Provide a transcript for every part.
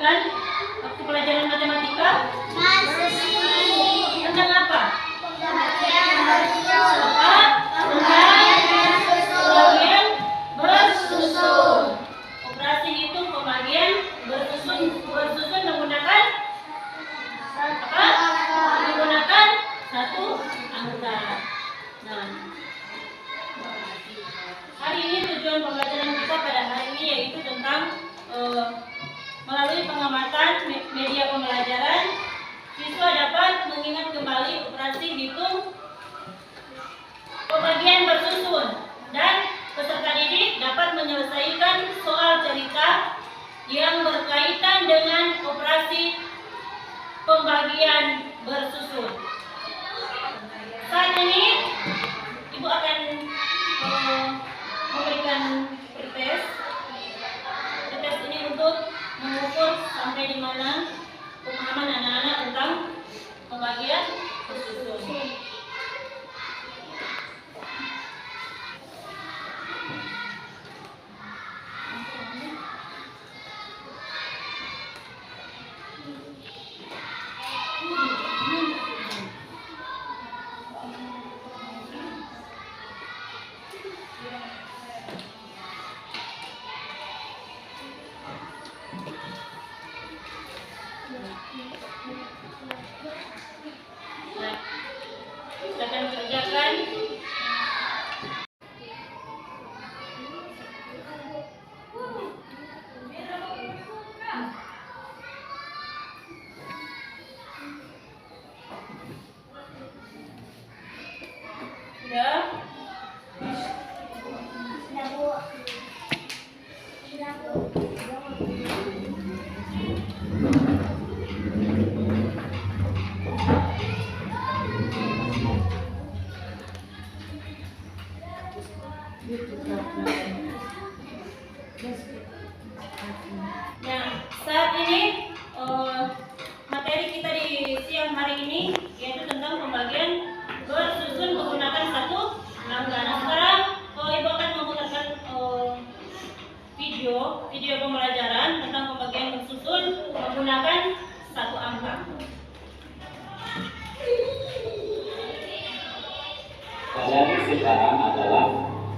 perhatikan waktu pelajaran matematika? Masih. Tentang apa? Pembagian bersusun. Operasi hitung pembagian bersusun menggunakan apa? Menggunakan satu angka. Nah, hari ini tujuan pembelajaran kita pada hari ini yaitu tentang melalui pengamatan media pembelajaran, siswa dapat mengingat kembali operasi hitung pembagian bersusun dan peserta didik dapat menyelesaikan soal cerita yang berkaitan dengan operasi pembagian bersusun. Saat ini Ibu akan memberikan tes. Tes ini untuk mengukur sampai di mana pemahaman anak-anak tentang pembagian bersusun. Kita akan kerjakan saat ini materi kita di siang hari ini yaitu tentang pembagian bersusun menggunakan satu angka. Nah, sekarang Ibu akan memutarkan video pembelajaran tentang pembagian bersusun menggunakan satu angka. Jadi sekarang adalah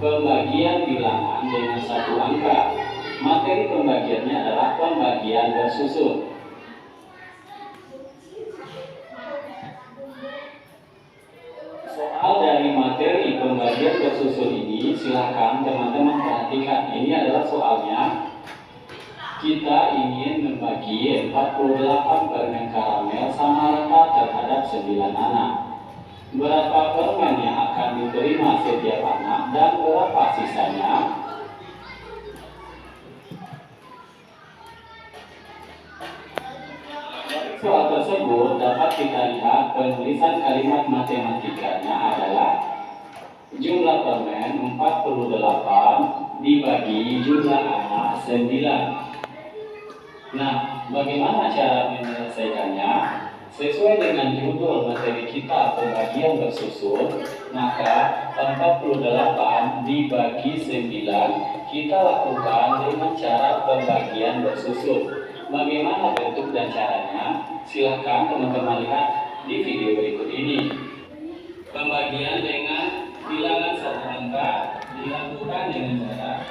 pembagian bilangan dengan satu angka. Materi pembagiannya adalah pembagian bersusun. Soal dari materi pembagian bersusun ini silakan teman-teman perhatikan. Ini adalah soalnya. Kita ingin membagi 48 permen karamel sama rata terhadap 9 anak. Berapa permen yang akan diterima setiap anak dan berapa sisanya? Soal tersebut dapat kita lihat penulisan kalimat matematikanya adalah jumlah permen 48 dibagi jumlah anak 9. Nah, bagaimana cara menyelesaikannya? Sesuai dengan judul materi kita pembagian bersusun, maka 48 dibagi 9 kita lakukan dengan cara pembagian bersusun. Bagaimana bentuk dan caranya? Silahkan teman-teman lihat di video berikut ini. Pembagian dengan bilangan satu angka dilakukan dengan cara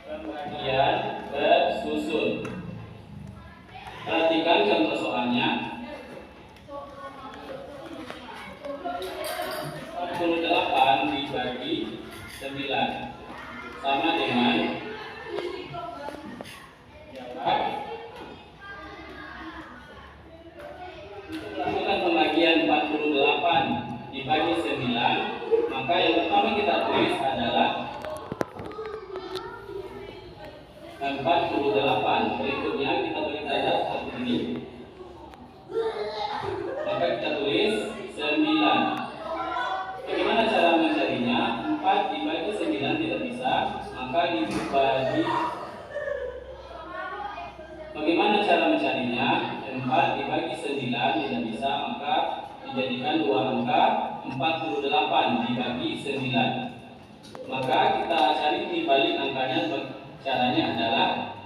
pembagian bersusun. Perhatikan contoh soalnya. 48 dibagi 9 sama dengan lakukan pembagian 48 dibagi 9, maka yang pertama kita tulis adalah 48. Berikutnya kita beri tanda seperti ini. Maka kita tulis 9. Bagaimana cara mencarinya? 4 dibagi 9 tidak bisa, maka dibagi. Bagaimana cara mencarinya? 4 dibagi 9 tidak bisa, maka dijadikan 2 angka 48 dibagi 9. Maka kita cari dibalik angkanya. Caranya adalah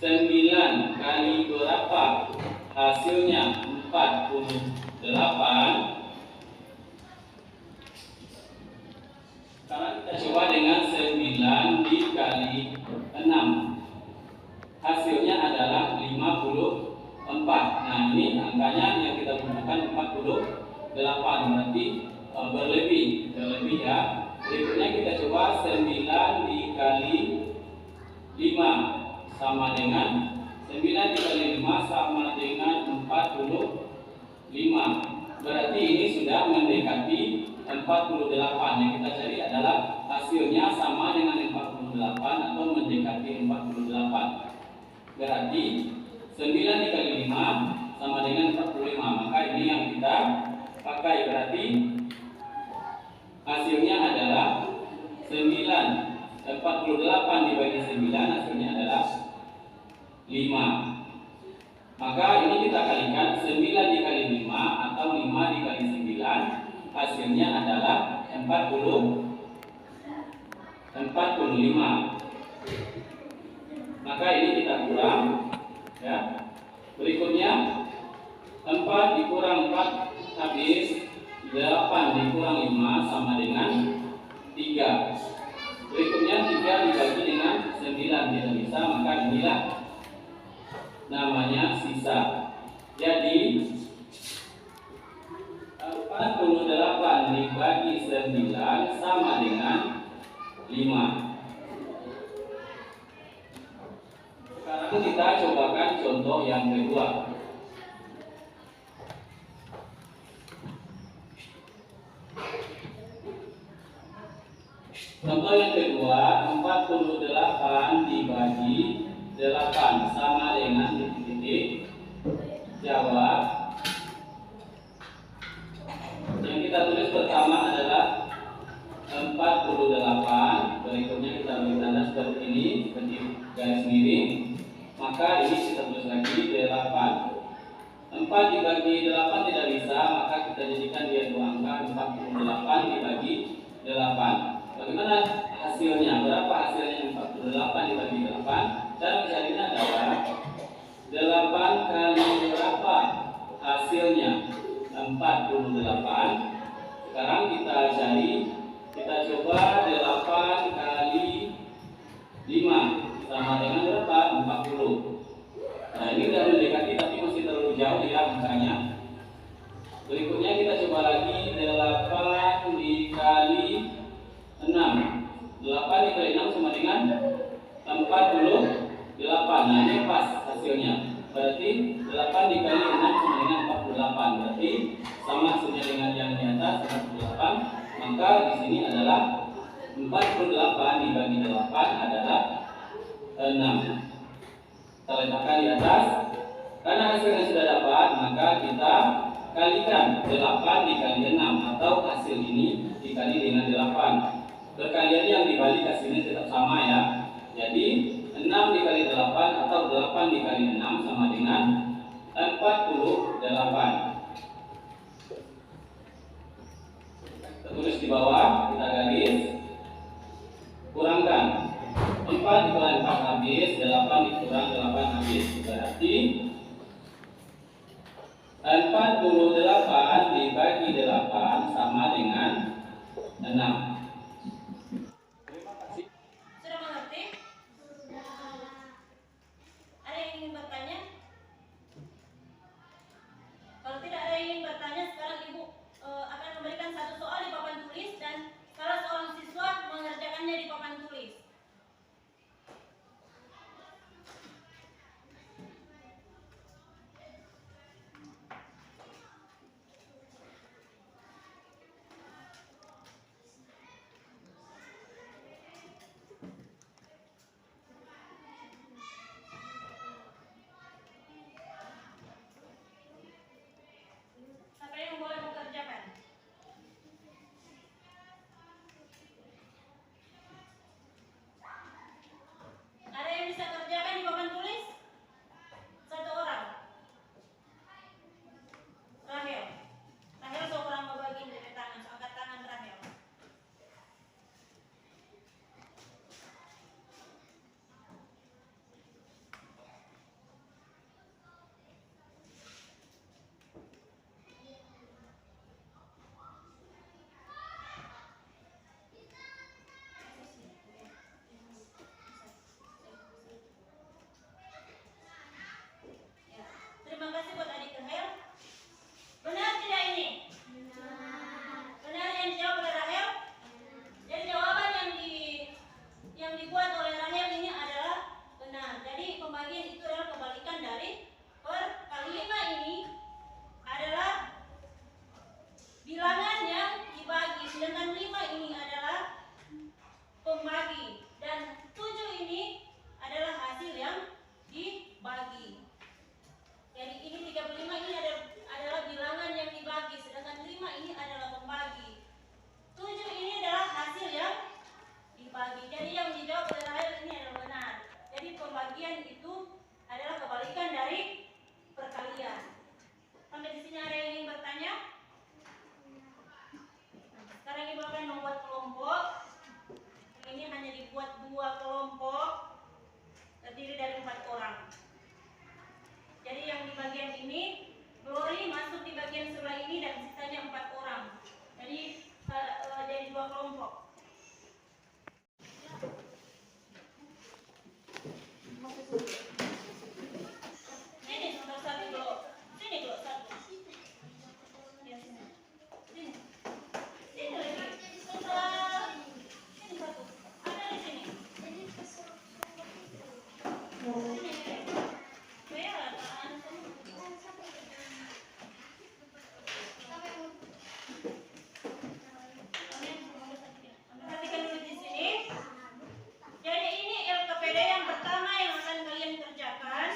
9 kali berapa? Hasilnya 48. Sekarang kita coba dengan 9 dikali 6. Hasilnya adalah 54. Nah, ini angkanya yang kita gunakan 48, berarti berlebih ya. Berikutnya kita coba 9 dikali 5 sama dengan 9 dikali 5 sama dengan 45. Berarti ini sudah mendekati 48. Yang kita cari adalah hasilnya sama dengan 48 atau mendekati 48. Berarti 9 dikali 5 sama dengan 45. Maka ini yang kita pakai. Berarti hasilnya adalah 48 dibagi 9, hasilnya adalah 5. Maka ini kita kalikan 9 dikali 5 atau 5 dikali 9, hasilnya adalah 45. Maka ini kita kurang ya. Berikutnya 4 dikurang 4 habis, 8 dikurang 5 sama dengan 3. Berikutnya 3 dibagi dengan 9 tidak bisa, maka inilah namanya sisa. Jadi 48 dibagi 9 sama dengan 5. Sekarang kita cobakan contoh yang kedua. Contoh yang kedua, 48 dibagi 8 sama dengan titik-titik. Jawab. Yang kita tulis pertama adalah 48. Berikutnya kita beri tanda seperti ini, seperti garis miring. Maka ini kita tulis lagi 8. 4 dibagi 8 tidak bisa, maka kita jadikan dia dua angka. 48 dibagi 8. Bagaimana hasilnya? Berapa hasilnya 48 dibagi 8? Cara mencarinya adalah 8 kali berapa hasilnya? 48. Sekarang kita cari, kita coba 8 kali 5 sama dengan berapa? 40. Nah, ini udah mendekati tapi masih terlalu jauh ya angkanya. Berikutnya kita coba lagi 8 dikali 6. 8 dikali 6 sama dengan 48. Nah, ini pas hasilnya. Berarti 8 dikali 6 sama dengan 48. Berarti sama hasilnya dengan yang di atas 48. Maka di sini adalah 48 dibagi 8 adalah 6. Kita letakkan di atas. Karena hasilnya sudah dapat, maka kita kalikan 8 dikali 6 atau hasil ini dikali dengan 8. Perkalian yang dibalik hasilnya tetap sama ya. Jadi 6 dikali 8 atau 8 dikali 6 sama dengan 48. Kita tulis di bawah, kita garis. Kurangkan 4 dikurang 4 habis, 8 dikurang 8 habis. Berarti 48 dibagi 8 sama dengan 6. Sudah mengerti? Ada yang ingin bertanya? Kalau tidak ada yang ingin bertanya, sekarang Ibu akan memberikan satu soal di papan tulis dan salah seorang siswa mengerjakannya di papan tulis. Siapa yang boleh mengerjakan? dibuat 2 kelompok terdiri dari 4 orang. Jadi yang di bagian ini, Glory masuk di bagian sebelah ini dan sisanya 4 orang. Jadi jadi 2 kelompok. Ini nomor 1 dulu. Sini dulu 1. Ya, sini. Sini. Sini lagi. Sini 1. Ada di sini. Sini. Merah, tahan semua. Perhatikan dulu di sini. Jadi ini LKPD yang pertama yang akan kalian kerjakan.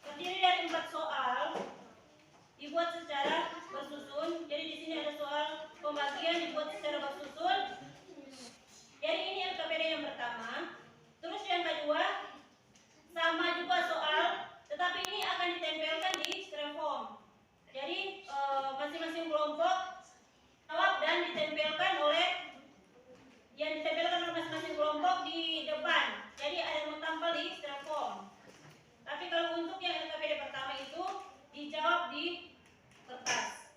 Terdiri dari 4 soal. Dibuat secara bersusun. Jadi di sini ada soal pembagian dibuat secara bersusun. Jadi ini LKPD yang pertama. Terus yang kedua sama juga soal, tetapi ini akan ditempelkan di styrofoam. Jadi masing-masing kelompok jawab dan ditempelkan oleh masing-masing kelompok di depan. Jadi ada yang tampil di styrofoam. Tapi kalau untuk yang LKPD pertama itu dijawab di kertas.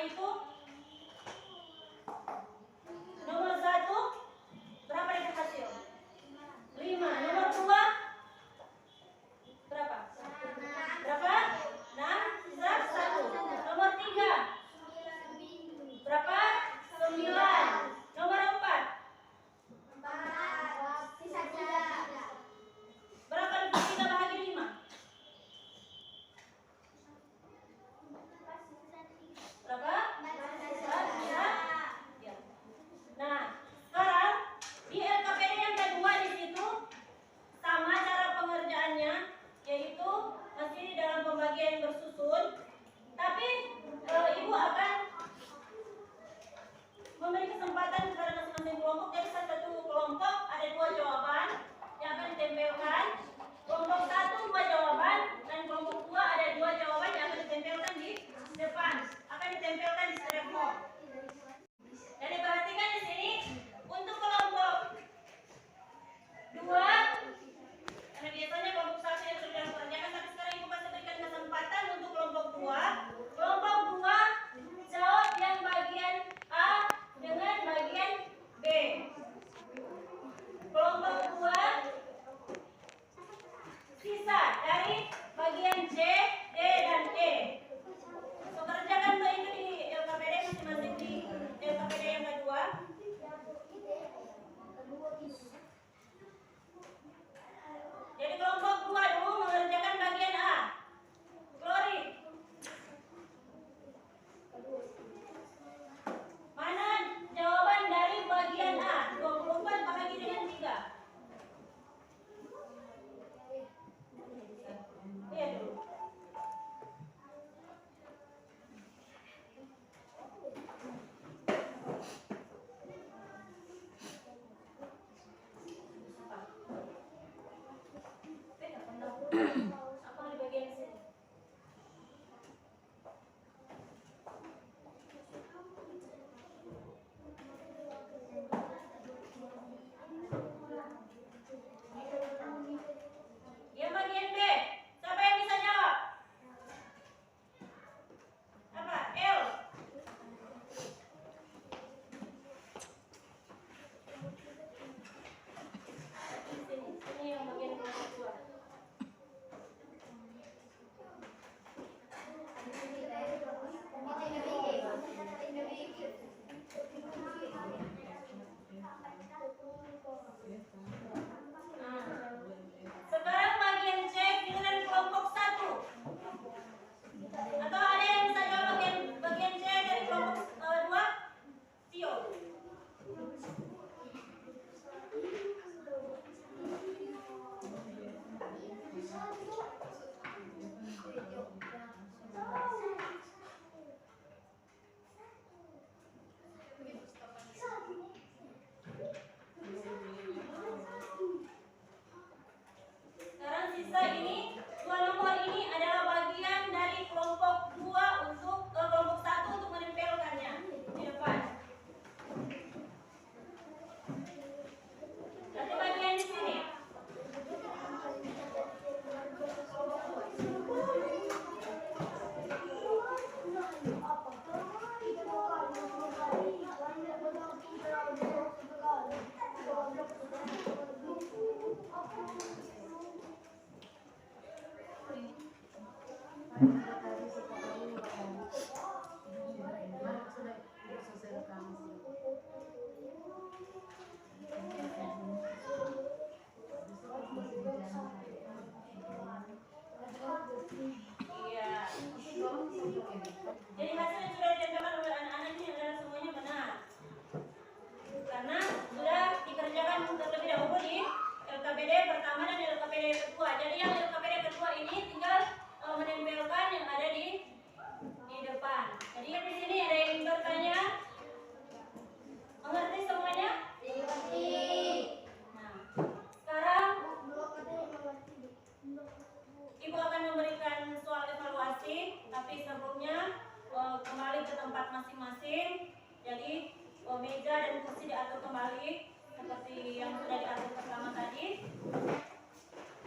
itu? Nomor 1 berapa itu hasil? 5. Nomor 2 berapa? Berapa? 6. Sisa 1. Nomor 3 berapa? 9. Nomor 4 berapa lebih 3 bahagi 5? Berapa? Sisa. Ya. Nah, sekarang di LKPD yang kedua di situ sama cara pengerjaannya, yaitu masih dalam pembagian bersusun. Tapi ibu akan memberi kesempatan kepada masing-masing kelompok. Jadi satu kelompok ada 2 jawaban yang akan ditempelkan. Kelompok 1 2 jawaban dan kelompok 2 ada 2 jawaban yang akan ditempelkan di depan. Akan ditempelkan di styrofoam. Jadi perhatikan di sini untuk kelompok 2, karena biasanya kelompok 1 yang sudah dikerjakan, tapi sekarang ibu masih berikan kesempatan untuk kelompok 2. Kelompok 2 jawab yang bagian A dengan bagian B. Kelompok 2 sisa dari bagian C, D, dan E. So, kerjakan itu di LKPD masing-masing di LKPD yang kedua. Jadi kelompok 2 dulu mengerjakan bagian A. Glory. Mana jawaban dari bagian A? 24 bagi dengan 3. Lihat dulu. Apa di bagian sini? Yang bagian B, siapa yang bisa jawab? Apa? L. Sini yang bagian kedua. Sekarang bagian C dengan kelompok 1. Atau ada yang bisa jawab bagian C dari kelompok 2? Tio. Sekarang sisa ini 2 nomor ini adalah bagian dari kelompok 2 untuk kelompok 1 untuk menempelkannya di depan. Nanti bagian di sini. Iya. Jadi hasil yang sudah ditempelkan oleh anak-anak ini adalah semuanya benar. Karena sudah dikerjakan terlebih dahulu di LKPD pertama dan LKPD kedua. Jadi yang LKPD kedua ini tinggal menempelkan yang ada di depan. Jadi di sini ada yang ingin bertanya? Mengerti semuanya? Mengerti. Nah, sekarang Ibu akan memberikan soal evaluasi, tapi sebelumnya kembali ke tempat masing-masing. Jadi meja dan kursi diatur kembali seperti yang sudah diatur pertama tadi.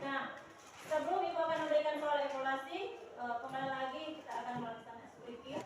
Nah, sebelum Ibu akan memberikan soal evaluasi, kembali lagi kita akan melaksanakan review.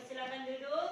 Persilakan duduk.